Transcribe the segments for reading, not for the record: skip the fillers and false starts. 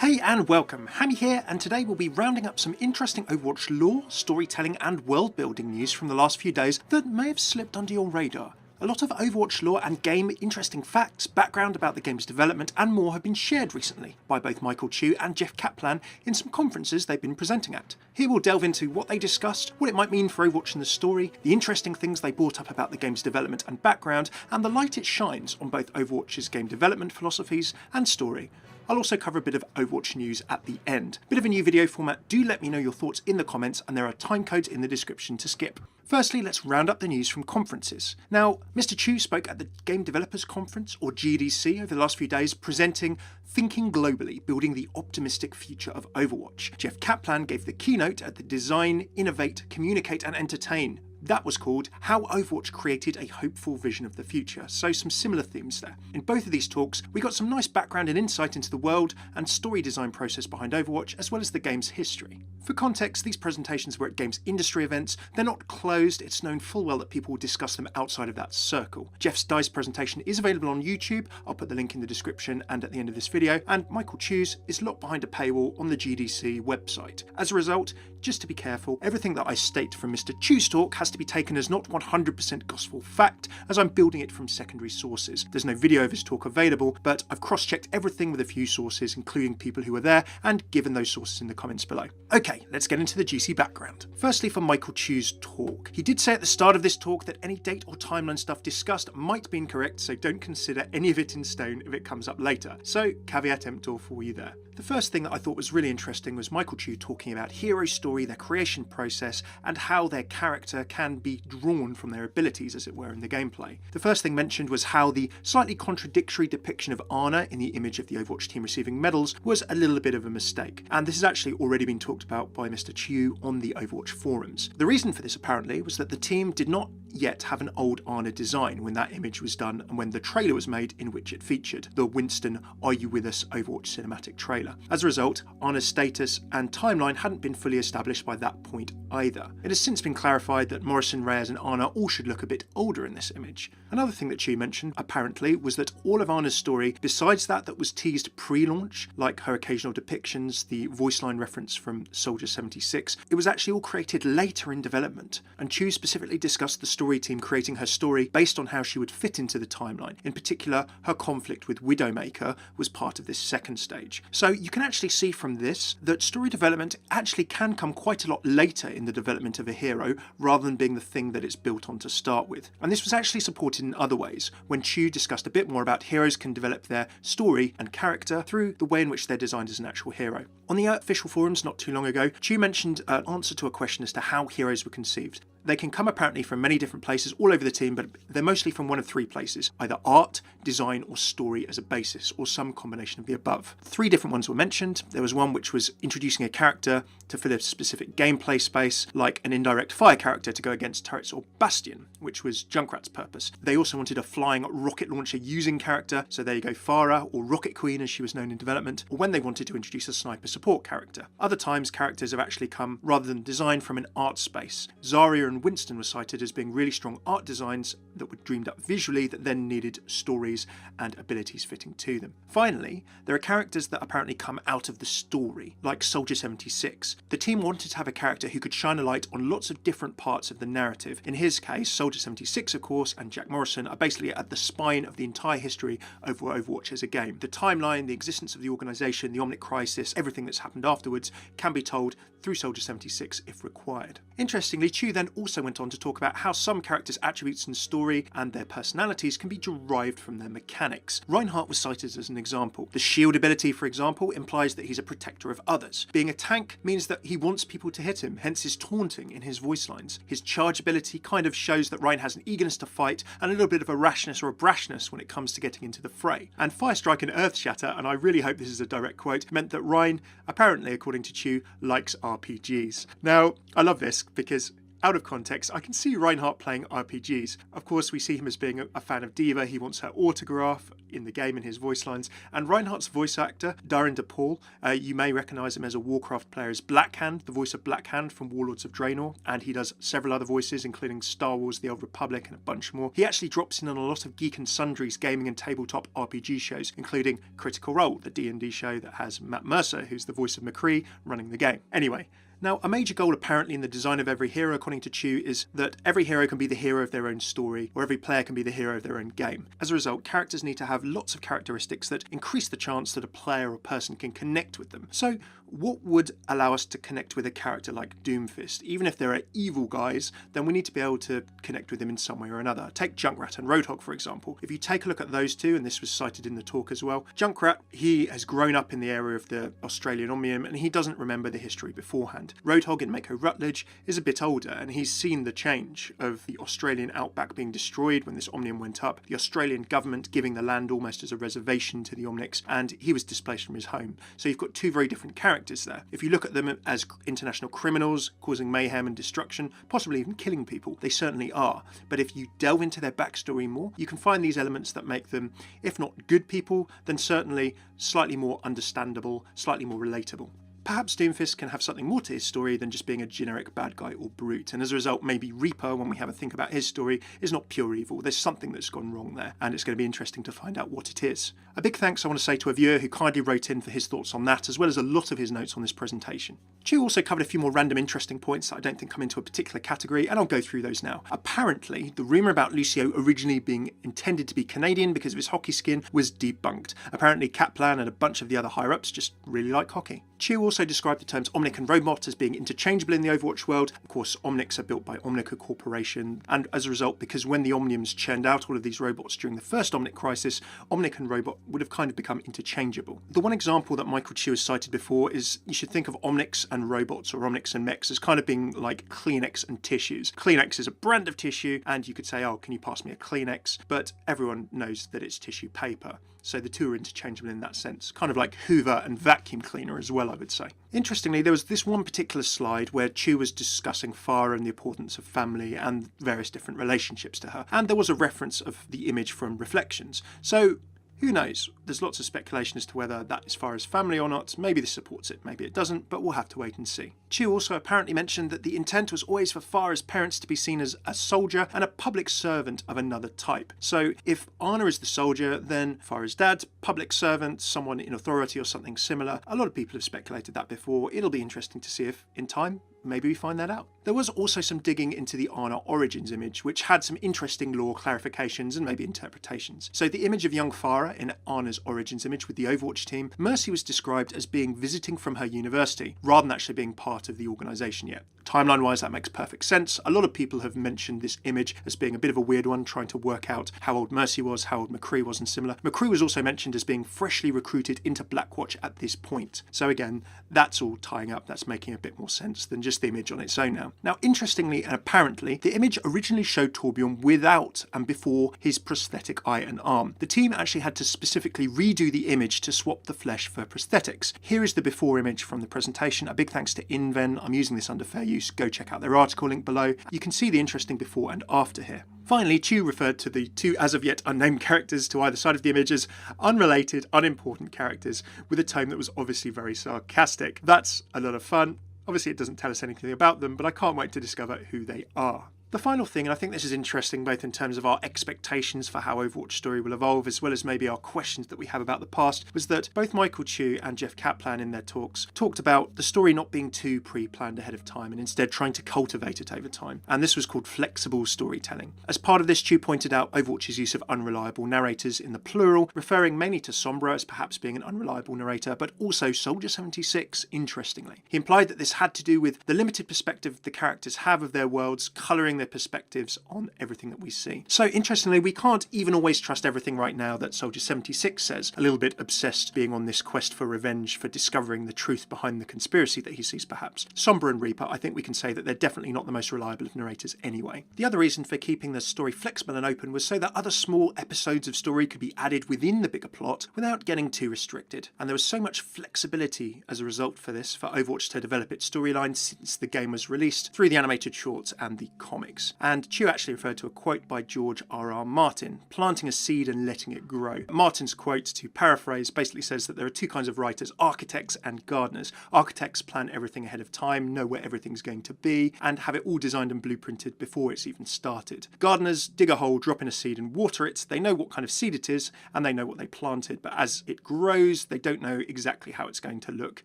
Hey and welcome, Hammy here, and today we'll be rounding up some interesting Overwatch lore, storytelling and world building news from the last few days that may have slipped under your radar. A lot of Overwatch lore and game interesting facts, background about the game's development and more have been shared recently by both Michael Chu and Jeff Kaplan in some conferences they've been presenting at. Here we'll delve into what they discussed, what it might mean for Overwatch and the story, the interesting things they brought up about the game's development and background, and the light it shines on both Overwatch's game development philosophies and story. I'll also cover a bit of Overwatch news at the end. Bit of a new video format, do let me know your thoughts in the comments, and there are time codes in the description to skip. Firstly, let's round up the news from conferences. Now, Mr. Chu spoke at the Game Developers Conference, or GDC, over the last few days, presenting Thinking Globally, Building the Optimistic Future of Overwatch. Jeff Kaplan gave the keynote at the Design, Innovate, Communicate and Entertain. That was called How Overwatch Created a Hopeful Vision of the Future, so some similar themes there. In both of these talks, we got some nice background and insight into the world and story design process behind Overwatch, as well as the game's history. For context, these presentations were at games industry events. They're not closed, it's known full well that people will discuss them outside of that circle. Jeff's DICE presentation is available on YouTube, I'll put the link in the description and at the end of this video, and Michael Chu's is locked behind a paywall on the GDC website. As a result, just to be careful, everything that I state from Mr. Chu's talk has to be taken as not 100% gospel fact, as I'm building it from secondary sources. There's no video of his talk available, but I've cross-checked everything with a few sources, including people who were there, and given those sources in the comments below. Okay, let's get into the juicy background. Firstly, for Michael Chu's talk. He did say at the start of this talk that any date or timeline stuff discussed might be incorrect, so don't consider any of it in stone if it comes up later. So, caveat emptor for you there. The first thing that I thought was really interesting was Michael Chu talking about hero story, their creation process, and how their character can be drawn from their abilities, as it were, in the gameplay. The first thing mentioned was how the slightly contradictory depiction of Ana in the image of the Overwatch team receiving medals was a little bit of a mistake, and this has actually already been talked about by Mr. Chu on the Overwatch forums. The reason for this apparently was that the team did not yet have an old Ana design when that image was done and when the trailer was made in which it featured, the Winston Are You With Us Overwatch cinematic trailer. As a result, Ana's status and timeline hadn't been fully established by that point either. It has since been clarified that Morrison, Reyes and Ana all should look a bit older in this image. Another thing that Chu mentioned, apparently, was that all of Ana's story, besides that was teased pre-launch, like her occasional depictions, the voice line reference from Soldier 76, it was actually all created later in development, and Chu specifically discussed the story team creating her story based on how she would fit into the timeline. In particular, her conflict with Widowmaker was part of this second stage. So you can actually see from this that story development actually can come quite a lot later in the development of a hero, rather than being the thing that it's built on to start with. And this was actually supported in other ways, when Chu discussed a bit more about heroes can develop their story and character through the way in which they're designed as an actual hero. On the official forums not too long ago, Chu mentioned an answer to a question as to how heroes were conceived. They can come apparently from many different places all over the team, but they're mostly from one of three places, either art, design or story as a basis, or some combination of the above. Three different ones were mentioned. There was one which was introducing a character to fill a specific gameplay space, like an indirect fire character to go against turrets, or Bastion, which was Junkrat's purpose. They also wanted a flying rocket launcher using character, so there you go, Pharah, or Rocket Queen as she was known in development, or when they wanted to introduce a sniper support character. Other times, characters have actually come, rather than design, from an art space. Zarya and Winston were cited as being really strong art designs that were dreamed up visually that then needed stories and abilities fitting to them. Finally, there are characters that apparently come out of the story, like Soldier 76. The team wanted to have a character who could shine a light on lots of different parts of the narrative. In his case, Soldier 76, of course, and Jack Morrison are basically at the spine of the entire history of Overwatch as a game. The timeline, the existence of the organisation, the Omnic crisis, everything that's happened afterwards can be told through Soldier 76 if required. Interestingly, Chu then also went on to talk about how some characters' attributes and story and their personalities can be derived from their mechanics. Reinhardt was cited as an example. The shield ability, for example, implies that he's a protector of others. Being a tank means that he wants people to hit him, hence his taunting in his voice lines. His charge ability kind of shows that Rein has an eagerness to fight and a little bit of a rashness or a brashness when it comes to getting into the fray. And Firestrike and Earthshatter, and I really hope this is a direct quote, meant that Rein, apparently according to Chu, likes RPGs. Now, I love this because out of context, I can see Reinhardt playing RPGs. Of course, we see him as being a fan of Diva. He wants her autograph in the game in his voice lines. And Reinhardt's voice actor, Darren DePaul, you may recognise him as a Warcraft player as Blackhand, the voice of Blackhand from Warlords of Draenor, and he does several other voices, including Star Wars, The Old Republic, and a bunch more. He actually drops in on a lot of Geek and Sundry's gaming and tabletop RPG shows, including Critical Role, the D&D show that has Matt Mercer, who's the voice of McCree, running the game. Anyway, now, a major goal apparently in the design of every hero, according to Chew, is that every hero can be the hero of their own story, or every player can be the hero of their own game. As a result, characters need to have lots of characteristics that increase the chance that a player or person can connect with them. So, what would allow us to connect with a character like Doomfist? Even if there are evil guys, then we need to be able to connect with them in some way or another. Take Junkrat and Roadhog, for example. If you take a look at those two, and this was cited in the talk as well, Junkrat, he has grown up in the area of the Australian Omnium, and he doesn't remember the history beforehand. Roadhog in Mako Rutledge is a bit older, and he's seen the change of the Australian outback being destroyed when this Omnium went up, the Australian government giving the land almost as a reservation to the Omnics, and he was displaced from his home. So you've got two very different characters there. If you look at them as international criminals, causing mayhem and destruction, possibly even killing people, they certainly are. But if you delve into their backstory more, you can find these elements that make them, if not good people, then certainly slightly more understandable, slightly more relatable. Perhaps Doomfist can have something more to his story than just being a generic bad guy or brute, and as a result, maybe Reaper, when we have a think about his story, is not pure evil. There's something that's gone wrong there, and it's going to be interesting to find out what it is. A big thanks I want to say to a viewer who kindly wrote in for his thoughts on that, as well as a lot of his notes on this presentation. Chew also covered a few more random interesting points that I don't think come into a particular category, and I'll go through those now. Apparently, the rumour about Lucio originally being intended to be Canadian because of his hockey skin was debunked. Apparently, Kaplan and a bunch of the other higher-ups just really like hockey. Chew also described the terms Omnic and Robot as being interchangeable in the Overwatch world. Of course, Omnics are built by Omnica Corporation, and as a result, because when the Omniums churned out all of these robots during the first Omnic crisis, Omnic and Robot would have kind of become interchangeable. The one example that Michael Chew has cited before is you should think of Omnics and Robots, or Omnics and Mechs, as kind of being like Kleenex and tissues. Kleenex is a brand of tissue, and you could say, oh, can you pass me a Kleenex? But everyone knows that it's tissue paper. So the two are interchangeable in that sense, kind of like Hoover and vacuum cleaner as well, I would say. Interestingly, there was this one particular slide where Chew was discussing Pharah and the importance of family and various different relationships to her, and there was a reference of the image from Reflections. So who knows? There's lots of speculation as to whether that is Pharah's family or not. Maybe this supports it, maybe it doesn't, but we'll have to wait and see. Chew also apparently mentioned that the intent was always for Pharah's parents to be seen as a soldier and a public servant of another type. So if Anna is the soldier, then Pharah's dad, public servant, someone in authority or something similar. A lot of people have speculated that before. It'll be interesting to see if, in time, maybe we find that out. There was also some digging into the Anna Origins image, which had some interesting lore clarifications and maybe interpretations. So the image of young Pharah in Anna's Origins image with the Overwatch team, Mercy was described as being visiting from her university, rather than actually being part of the organisation yet. Timeline-wise, that makes perfect sense. A lot of people have mentioned this image as being a bit of a weird one, trying to work out how old Mercy was, how old McCree was, and similar. McCree was also mentioned as being freshly recruited into Blackwatch at this point. So again, that's all tying up. That's making a bit more sense than just the image on its own now. Now, interestingly and apparently, the image originally showed Torbjorn without and before his prosthetic eye and arm. The team actually had to specifically redo the image to swap the flesh for prosthetics. Here is the before image from the presentation. A big thanks to Inven. I'm using this under fair use. Go check out their article, link below. You can see the interesting before and after here. Finally, Chew referred to the two as of yet unnamed characters to either side of the image as unrelated, unimportant characters with a tone that was obviously very sarcastic. That's a lot of fun. Obviously, it doesn't tell us anything about them, but I can't wait to discover who they are. The final thing, and I think this is interesting both in terms of our expectations for how Overwatch story will evolve, as well as maybe our questions that we have about the past, was that both Michael Chew and Jeff Kaplan in their talks talked about the story not being too pre-planned ahead of time and instead trying to cultivate it over time. And this was called flexible storytelling. As part of this, Chew pointed out Overwatch's use of unreliable narrators in the plural, referring mainly to Sombra as perhaps being an unreliable narrator, but also Soldier 76, interestingly. He implied that this had to do with the limited perspective the characters have of their worlds, colouring their perspectives on everything that we see. So interestingly, we can't even always trust everything right now that Soldier 76 says, a little bit obsessed being on this quest for revenge, for discovering the truth behind the conspiracy that he sees perhaps. Sombra and Reaper, I think we can say that they're definitely not the most reliable of narrators anyway. The other reason for keeping the story flexible and open was so that other small episodes of story could be added within the bigger plot without getting too restricted. And there was so much flexibility as a result for this, for Overwatch to develop its storyline since the game was released through the animated shorts and the comics. And Chew actually referred to a quote by George R.R. Martin, planting a seed and letting it grow. Martin's quote, to paraphrase, basically says that there are two kinds of writers, architects and gardeners. Architects plan everything ahead of time, know where everything's going to be, and have it all designed and blueprinted before it's even started. Gardeners dig a hole, drop in a seed and water it. They know what kind of seed it is and they know what they planted, but as it grows, they don't know exactly how it's going to look,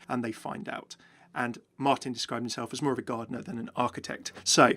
and they find out. And Martin described himself as more of a gardener than an architect. So,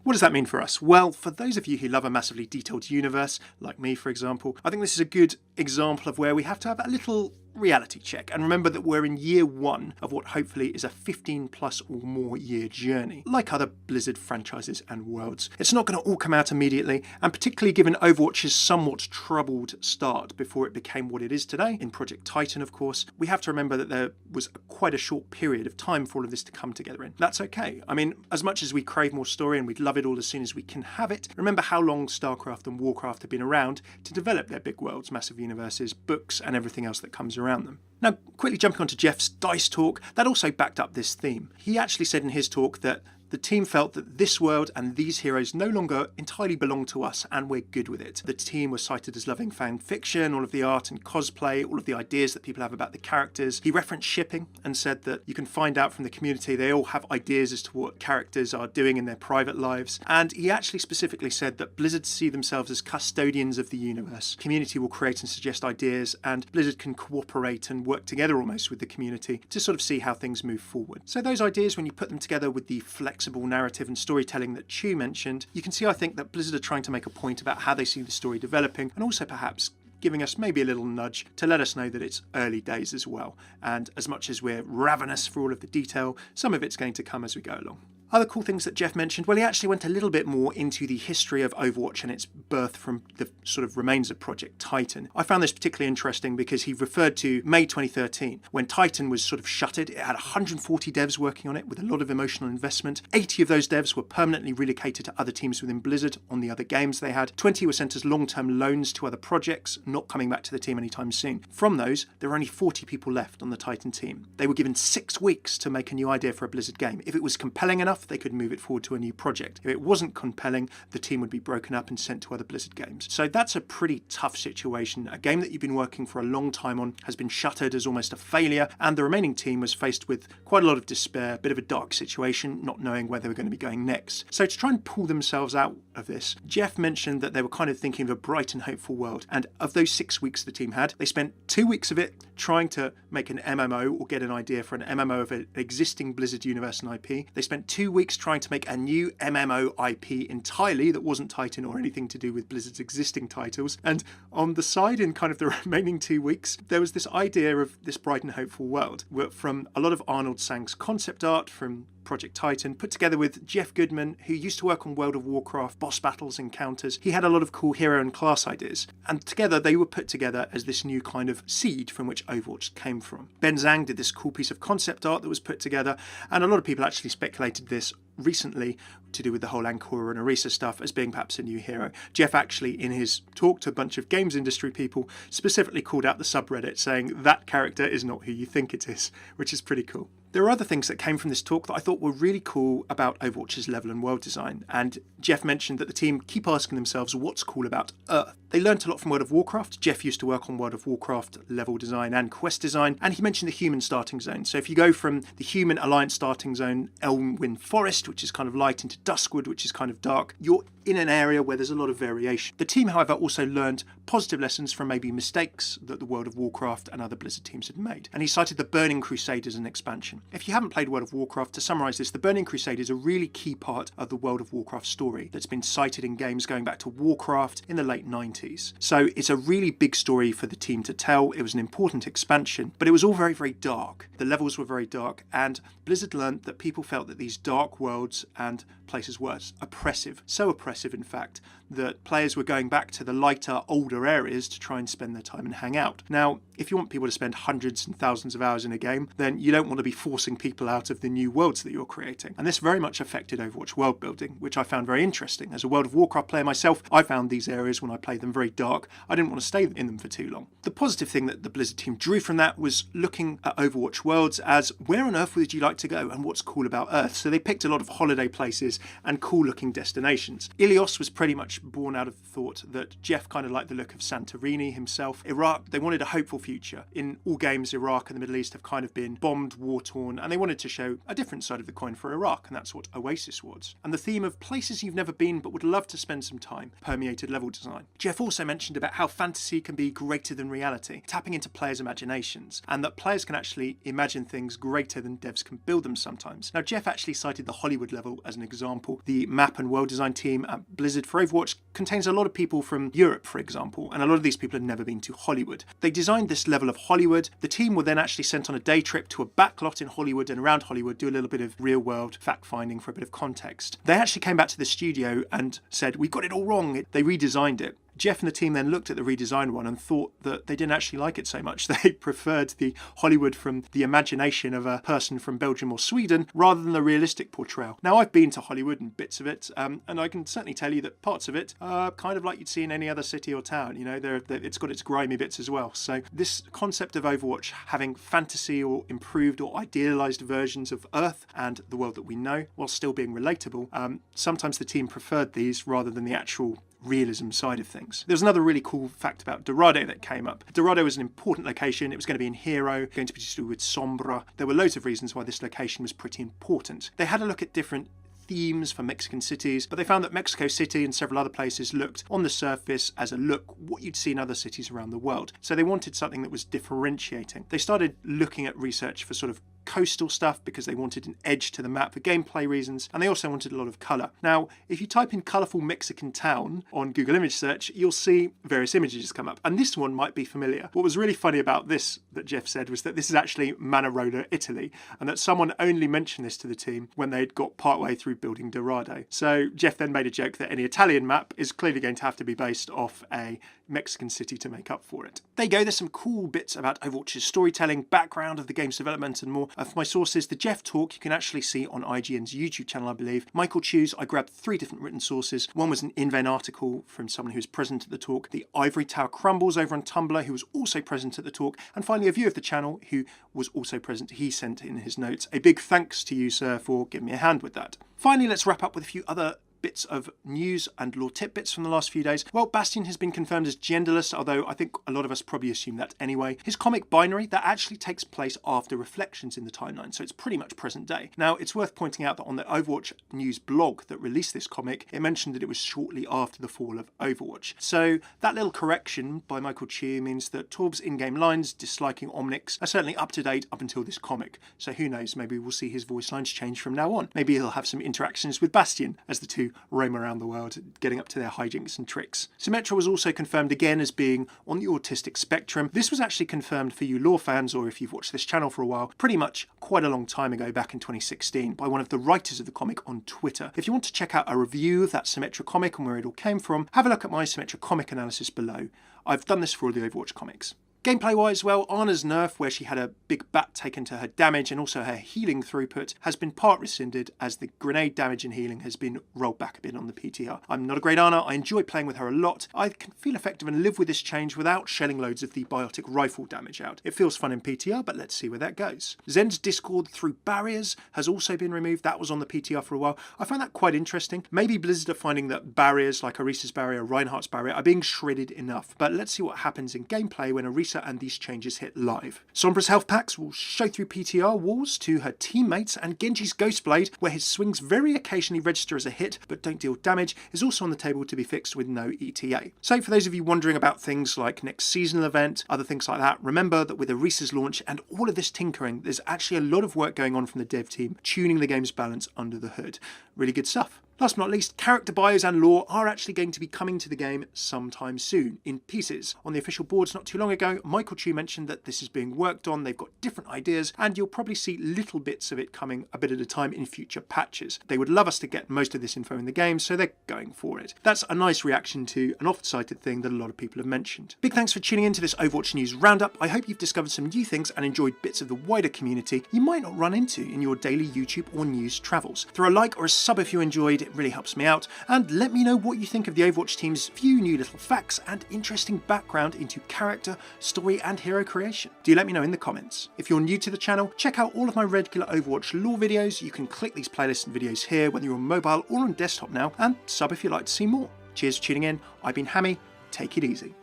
what does that mean for us? Well, for those of you who love a massively detailed universe, like me for example, I think this is a good example of where we have to have a little reality check and remember that we're in year one of what hopefully is a 15 plus or more year journey. Like other Blizzard franchises and worlds, it's not going to all come out immediately, and particularly given Overwatch's somewhat troubled start before it became what it is today, in Project Titan of course, we have to remember that there was quite a short period of time for all of this to come together in. That's okay. I mean, as much as we crave more story and we'd love it all as soon as we can have it, remember how long StarCraft and Warcraft have been around to develop their big worlds, massive universes, books and everything else that comes around them. Now, quickly jumping onto Jeff's DICE talk, that also backed up this theme. He actually said in his talk that the team felt that this world and these heroes no longer entirely belong to us, and we're good with it. The team was cited as loving fan fiction, all of the art and cosplay, all of the ideas that people have about the characters. He referenced shipping and said that you can find out from the community they all have ideas as to what characters are doing in their private lives. And he actually specifically said that Blizzard see themselves as custodians of the universe. Community will create and suggest ideas, and Blizzard can cooperate and work together almost with the community to sort of see how things move forward. So those ideas, when you put them together with the flexible narrative and storytelling that Chew mentioned, you can see, I think, that Blizzard are trying to make a point about how they see the story developing, and also perhaps giving us maybe a little nudge to let us know that it's early days as well. And as much as we're ravenous for all of the detail, some of it's going to come as we go along. Other cool things that Jeff mentioned, well, he actually went a little bit more into the history of Overwatch and its birth from the sort of remains of Project Titan. I found this particularly interesting because he referred to May 2013, when Titan was sort of shuttered. It had 140 devs working on it with a lot of emotional investment. 80 of those devs were permanently relocated to other teams within Blizzard on the other games they had. 20 were sent as long-term loans to other projects, not coming back to the team anytime soon. From those, there were only 40 people left on the Titan team. They were given 6 weeks to make a new idea for a Blizzard game. If it was compelling enough, they could move it forward to a new project. If it wasn't compelling, the team would be broken up and sent to other Blizzard games. So that's a pretty tough situation. A game that you've been working for a long time on has been shuttered as almost a failure, and the remaining team was faced with quite a lot of despair, a bit of a dark situation, not knowing where they were going to be going next. So to try and pull themselves out of this, Jeff mentioned that they were kind of thinking of a bright and hopeful world, and of those 6 weeks the team had, they spent 2 weeks of it trying to make an MMO or get an idea for an MMO of an existing Blizzard universe and IP. They spent 2 weeks trying to make a new MMO IP entirely that wasn't Titan or anything to do with Blizzard's existing titles. And on the side, in kind of the remaining 2 weeks, there was this idea of this bright and hopeful world from a lot of Arnold Sang's concept art from Project Titan, put together with Jeff Goodman, who used to work on World of Warcraft, boss battles, encounters. He had a lot of cool hero and class ideas, and together they were put together as this new kind of seed from which Overwatch came from. Ben Zhang did this cool piece of concept art that was put together, and a lot of people actually speculated this recently to do with the whole Ankora and Orisa stuff as being perhaps a new hero. Jeff actually, in his talk to a bunch of games industry people, specifically called out the subreddit, saying that character is not who you think it is, which is pretty cool. There are other things that came from this talk that I thought were really cool about Overwatch's level and world design, and Jeff mentioned that the team keep asking themselves what's cool about Earth. They learnt a lot from World of Warcraft. Jeff used to work on World of Warcraft level design and quest design, and he mentioned the human starting zone. So if you go from the human alliance starting zone, Elwyn Forest, which is kind of light, into Duskwood, which is kind of dark, you're in an area where there's a lot of variation. The team, however, also learned positive lessons from maybe mistakes that the World of Warcraft and other Blizzard teams had made. And he cited the Burning Crusade as an expansion. If you haven't played World of Warcraft, to summarise this, the Burning Crusade is a really key part of the World of Warcraft story that's been cited in games going back to Warcraft in the late 90s. So it's a really big story for the team to tell. It was an important expansion, but it was all very, very dark. The levels were very dark, and Blizzard learned that people felt that these dark worlds and places were oppressive. So oppressive, in fact, that players were going back to the lighter, older areas to try and spend their time and hang out. Now, if you want people to spend hundreds and thousands of hours in a game, then you don't want to be forcing people out of the new worlds that you're creating. And this very much affected Overwatch world building, which I found very interesting. As a World of Warcraft player myself, I found these areas, when I played them, very dark. I didn't want to stay in them for too long. The positive thing that the Blizzard team drew from that was looking at Overwatch worlds as, where on earth would you like to go and what's cool about Earth? So they picked a lot of holiday places and cool looking destinations. Ilios was pretty much born out of the thought that Jeff kind of liked the look of Santorini himself. Iraq, they wanted a hopeful future. In all games, Iraq and the Middle East have kind of been bombed, war-torn, and they wanted to show a different side of the coin for Iraq, and that's what Oasis was. And the theme of places you've never been but would love to spend some time permeated level design. Jeff also mentioned about how fantasy can be greater than reality, tapping into players' imaginations, and that players can actually imagine things greater than devs can build them sometimes. Now, Jeff actually cited the Hollywood level as an example. The map and world design team at Blizzard for Overwatch contains a lot of people from Europe, for example, and a lot of these people had never been to Hollywood. They designed this level of Hollywood. The team were then actually sent on a day trip to a backlot in Hollywood and around Hollywood, do a little bit of real world fact finding for a bit of context. They actually came back to the studio and said, we got it all wrong. They redesigned it. Jeff and the team then looked at the redesigned one and thought that they didn't actually like it so much. They preferred the Hollywood from the imagination of a person from Belgium or Sweden rather than the realistic portrayal. Now, I've been to Hollywood and bits of it, and I can certainly tell you that parts of it are kind of like you'd see in any other city or town. You know, it's got its grimy bits as well. So this concept of Overwatch having fantasy or improved or idealized versions of Earth and the world that we know, while still being relatable, sometimes the team preferred these rather than the actual realism side of things. There's another really cool fact about Dorado that came up. Dorado was an important location. It was going to be in Hero, going to be to do with Sombra. There were loads of reasons why this location was pretty important. They had a look at different themes for Mexican cities, but they found that Mexico City and several other places looked on the surface as a look what you'd see in other cities around the world. So they wanted something that was differentiating. They started looking at research for sort of coastal stuff because they wanted an edge to the map for gameplay reasons, and they also wanted a lot of colour. Now, if you type in colourful Mexican town on Google image search, you'll see various images come up, and this one might be familiar. What was really funny about this that Jeff said was that this is actually Manarola, Italy, and that someone only mentioned this to the team when they'd got partway through building Dorado. So Jeff then made a joke that any Italian map is clearly going to have to be based off a Mexican city to make up for it. There you go, there's some cool bits about Overwatch's storytelling, background of the game's development and more. For my sources, the Jeff talk you can actually see on IGN's YouTube channel, I believe. Michael Chew's, I grabbed 3 different written sources. One was an in-vein article from someone who was present at the talk. The Ivory Tower Crumbles over on Tumblr, who was also present at the talk. And finally, a viewer of the channel who was also present. He sent in his notes, a big thanks to you, sir, for giving me a hand with that. Finally, let's wrap up with a few other bits of news and lore tidbits from the last few days. Well, Bastion has been confirmed as genderless, although I think a lot of us probably assume that anyway. His comic Binary, that actually takes place after Reflections in the timeline, so it's pretty much present day. Now, it's worth pointing out that on the Overwatch News blog that released this comic, it mentioned that it was shortly after the fall of Overwatch. So that little correction by Michael Chew means that Torb's in-game lines disliking Omnics are certainly up to date up until this comic. So who knows, maybe we'll see his voice lines change from now on. Maybe he'll have some interactions with Bastion as the two roam around the world, getting up to their hijinks and tricks. Symmetra was also confirmed again as being on the autistic spectrum. This was actually confirmed for you lore fans, or if you've watched this channel for a while, pretty much quite a long time ago, back in 2016, by one of the writers of the comic on Twitter. If you want to check out a review of that Symmetra comic and where it all came from, have a look at my Symmetra comic analysis below. I've done this for all the Overwatch comics. Gameplay-wise, well, Ana's nerf, where she had a big bat taken to her damage and also her healing throughput, has been part rescinded as the grenade damage and healing has been rolled back a bit on the PTR. I'm not a great Ana, I enjoy playing with her a lot. I can feel effective and live with this change without shelling loads of the biotic rifle damage out. It feels fun in PTR, but let's see where that goes. Zen's Discord through barriers has also been removed. That was on the PTR for a while. I find that quite interesting. Maybe Blizzard are finding that barriers like Orisa's barrier, Reinhardt's barrier are being shredded enough. But let's see what happens in gameplay when Orisa beta and these changes hit live. Sombra's health packs will show through PTR walls to her teammates, and Genji's Ghostblade, where his swings very occasionally register as a hit but don't deal damage, is also on the table to be fixed with no ETA. So for those of you wondering about things like next seasonal event, other things like that, remember that with Orisa's launch and all of this tinkering, there's actually a lot of work going on from the dev team, tuning the game's balance under the hood. Really good stuff. Last but not least, character bios and lore are actually going to be coming to the game sometime soon, in pieces. On the official boards not too long ago, Michael Chu mentioned that this is being worked on, they've got different ideas, and you'll probably see little bits of it coming a bit at a time in future patches. They would love us to get most of this info in the game, so they're going for it. That's a nice reaction to an oft-cited thing that a lot of people have mentioned. Big thanks for tuning in to this Overwatch News Roundup. I hope you've discovered some new things and enjoyed bits of the wider community you might not run into in your daily YouTube or news travels. Throw a like or a sub if you enjoyed, it really helps me out, and let me know what you think of the Overwatch team's few new little facts and interesting background into character, story and hero creation. Do let me know in the comments. If you're new to the channel, check out all of my regular Overwatch lore videos. You can click these playlists and videos here whether you're on mobile or on desktop now, and sub if you'd like to see more. Cheers for tuning in. I've been Hammy, take it easy.